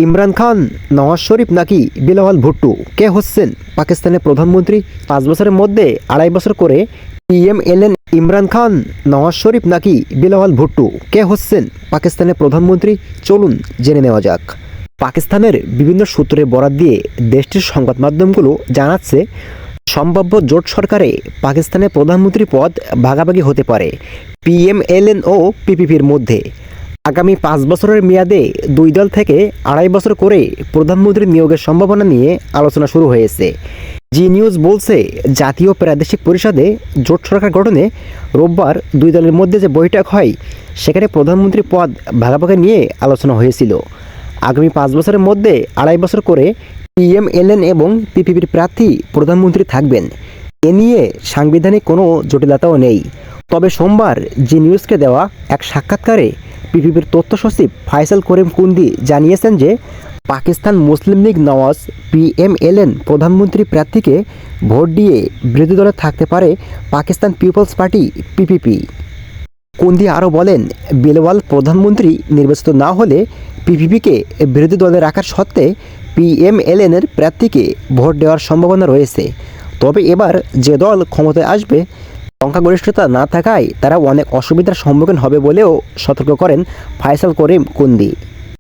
ইমরান খান, নওয়াজ শরীফ নাকি বিলাওয়াল ভুট্টো, কে হচ্ছেন পাকিস্তানের প্রধানমন্ত্রী? 5 বছরের মধ্যে 2.5 বছর করে পিএমএলএন। ইমরান খান, নওয়াজ শরীফ নাকি বিলাওয়াল ভুট্টো, কে হচ্ছেন পাকিস্তানের প্রধানমন্ত্রী? চলুন জেনে নেওয়া যাক। পাকিস্তানের বিভিন্ন সূত্রে বরাত দিয়ে দেশটির সংবাদ মাধ্যমগুলো জানাচ্ছে, সম্ভাব্য জোট সরকারে পাকিস্তানের প্রধানমন্ত্রী পদ ভাগাভাগি হতে পারে পিএমএলএন ও পিপিপির মধ্যে। আগামী 5 বছরের মেয়াদে 2 দল থেকে 2.5 বছর করে প্রধানমন্ত্রী নিয়োগের সম্ভাবনা নিয়ে আলোচনা শুরু হয়েছে। জি নিউজ বলছে, জাতীয় প্রাদেশিক পরিষদে জোট সরকার গঠনে রোববার 2 দলের মধ্যে যে বৈঠক হয়, সেখানে প্রধানমন্ত্রী পদ ভাগাভাগি নিয়ে আলোচনা হয়েছিল। আগামী 5 বছরের মধ্যে 2.5 বছর করে পিএমএলএন এবং পিপিপির প্রার্থী প্রধানমন্ত্রী থাকবেন। এ নিয়ে সাংবিধানিক কোনো জটিলতাও নেই। তবে সোমবার জি নিউজকে দেওয়া এক সাক্ষাৎকারে পিপিপির তথ্য সচিব ফাইসাল করিম কুন্দি জানিয়েছেন যে, পাকিস্তান মুসলিম লীগ নওয়াজ পিএমএলএন প্রধানমন্ত্রী প্রার্থীকে ভোট দিয়ে বিরোধী দলে থাকতে পারে পাকিস্তান পিপলস পার্টি পিপিপি। কুন্দি আরও বলেন, বিলাওয়াল প্রধানমন্ত্রী নির্বাচিত না হলে পিপিপিকে বিরোধী দলে রাখার সত্ত্বে পিএমএলএনের প্রার্থীকে ভোট দেওয়ার সম্ভাবনা রয়েছে। তবে এবার যে দল ক্ষমতায় আসবে, সংখ্যাগরিষ্ঠতা না থাকায় তারা অনেক অসুবিধার সম্মুখীন হবে বলেও সতর্ক করেন ফাইসাল করিম কুন্দি।